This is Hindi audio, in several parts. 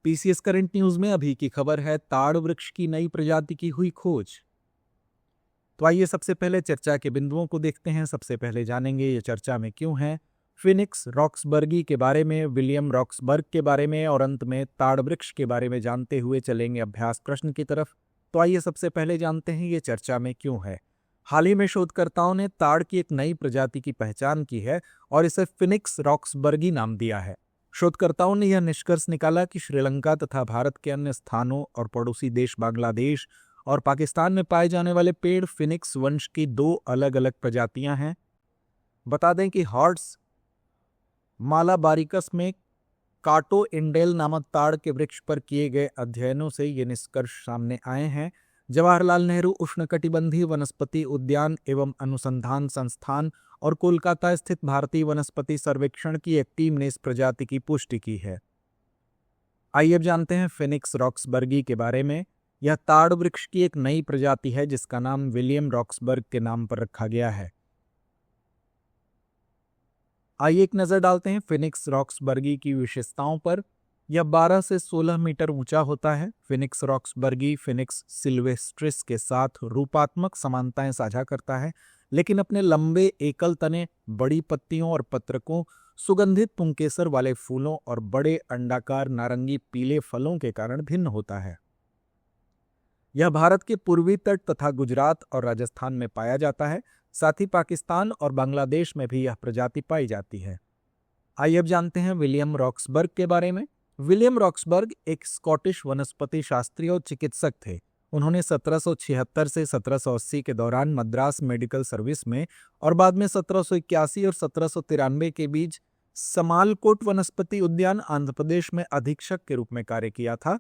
पीसीएस करंट न्यूज में अभी की खबर है, ताड़ वृक्ष की नई प्रजाति की हुई खोज। तो आइए सबसे पहले चर्चा के बिंदुओं को देखते हैं। सबसे पहले जानेंगे ये चर्चा में क्यों है, फिनिक्स रॉक्सबर्गी के बारे में, विलियम रॉक्सबर्ग के बारे में और अंत में ताड़ वृक्ष के बारे में जानते हुए चलेंगे अभ्यास प्रश्न की तरफ। तो आइए सबसे पहले जानते हैं ये चर्चा में क्यों है। हाल ही में शोधकर्ताओं ने ताड़ की एक नई प्रजाति की पहचान की है और इसे फिनिक्स रॉक्सबर्गी नाम दिया है। शोधकर्ताओं ने यह निष्कर्ष निकाला कि श्रीलंका तथा भारत के अन्य स्थानों और पड़ोसी देश बांग्लादेश और पाकिस्तान में पाए जाने वाले पेड़ फिनिक्स वंश की दो अलग अलग प्रजातियां हैं। बता दें कि हॉर्ट्स मालाबारिकस में काटो इंडेल नामक ताड़ के वृक्ष पर किए गए अध्ययनों से ये निष्कर्ष सामने आए हैं। जवाहरलाल नेहरू उष्णकटिबंधीय वनस्पति उद्यान एवं अनुसंधान संस्थान और कोलकाता स्थित भारतीय वनस्पति सर्वेक्षण की एक टीम ने इस प्रजाति की पुष्टि की है। आइए अब जानते हैं फिनिक्स रॉक्सबर्गी के बारे में। यह ताड़ वृक्ष की एक नई प्रजाति है जिसका नाम विलियम रॉक्सबर्ग के नाम पर रखा गया है। आइए एक नजर डालते हैं फिनिक्स रॉक्सबर्गी की विशेषताओं पर। यह 12 से 16 मीटर ऊंचा होता है। फिनिक्स रॉक्सबर्गी फिनिक्स सिल्वेस्ट्रिस के साथ रूपात्मक समानताएं साझा करता है, लेकिन अपने लंबे एकल तने, बड़ी पत्तियों और पत्रकों, सुगंधित पुंकेसर वाले फूलों और बड़े अंडाकार नारंगी पीले फलों के कारण भिन्न होता है। यह भारत के पूर्वी तट तथा गुजरात और राजस्थान में पाया जाता है। साथ ही पाकिस्तान और बांग्लादेश में भी यह प्रजाति पाई जाती है। आइए अब जानते हैं विलियम रॉक्सबर्ग के बारे में। विलियम रॉक्सबर्ग एक स्कॉटिश वनस्पति शास्त्री और चिकित्सक थे। उन्होंने 1776 से 1780 के दौरान मद्रास मेडिकल सर्विस में और बाद में 1781 और 1793 के बीच समालकोट वनस्पति उद्यान आंध्र प्रदेश में अधीक्षक के रूप में कार्य किया था।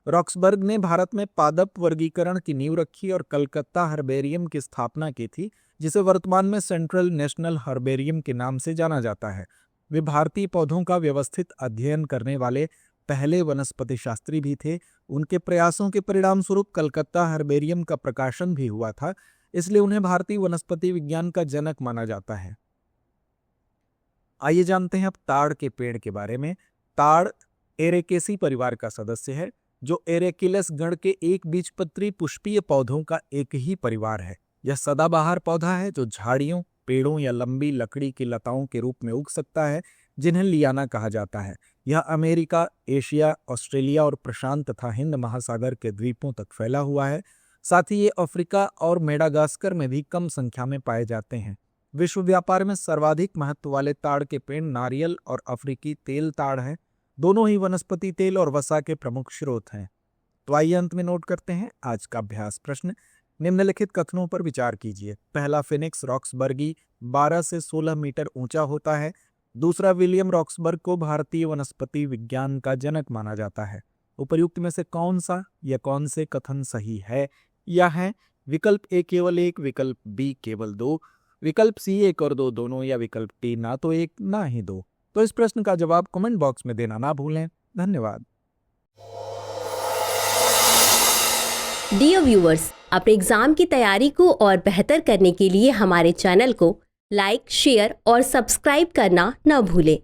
रॉक्सबर्ग ने भारत में पादप वर्गीकरण की नींव रखी और कलकत्ता हर्बेरियम की स्थापना की थी, जिसे वर्तमान में सेंट्रल नेशनल हर्बेरियम के नाम से जाना जाता है। वे भारतीय पौधों का व्यवस्थित अध्ययन करने वाले पहले वनस्पति शास्त्री भी थे। उनके प्रयासों के परिणाम स्वरूप कलकत्ता हर्बेरियम का प्रकाशन भी हुआ था, इसलिए उन्हें भारतीय वनस्पति विज्ञान का जनक माना जाता है। आइए जानते हैं अब ताड़ के पेड़ के बारे में। ताड़ एरेकेसी परिवार का सदस्य है, जो एरेकिलस गण के एक बीजपत्री पुष्पीय पौधों का एक ही परिवार है। यह सदाबहार पौधा है जो झाड़ियों, पेड़ों या लंबी लकड़ी की लताओं के रूप में उग सकता है, जिन्हें लियाना कहा जाता है। यह अमेरिका, एशिया, ऑस्ट्रेलिया और प्रशांत तथा हिंद महासागर के द्वीपों तक फैला हुआ है। साथ ही ये अफ्रीका और मेडागास्कर में भी कम संख्या में पाए जाते हैं। विश्व व्यापार में सर्वाधिक महत्व वाले ताड़ के पेड़ नारियल और अफ्रीकी तेल ताड़ हैं। दोनों ही वनस्पति तेल और वसा के प्रमुख स्रोत हैं। तो आइए अंत में नोट करते हैं आज का अभ्यास प्रश्न। निम्नलिखित कथनों पर विचार कीजिए। पहला, फिनिक्स रॉक्सबर्गी 12 से 16 मीटर ऊंचा होता है। दूसरा, विलियम रॉक्सबर्ग को भारतीय वनस्पति विज्ञान का जनक माना जाता है। उपर्युक्त में से कौन सा या कौन से कथन सही है या है? विकल्प ए केवल 1, विकल्प बी केवल 2, विकल्प सी 1 और 2 दोनों, या विकल्प डी ना तो 1 ना ही 2। तो इस प्रश्न का जवाब कमेंट बॉक्स में देना ना भूलें। धन्यवाद। डियर व्यूअर्स, अपने एग्जाम की तैयारी को और बेहतर करने के लिए हमारे चैनल को लाइक, शेयर और सब्सक्राइब करना न भूलें।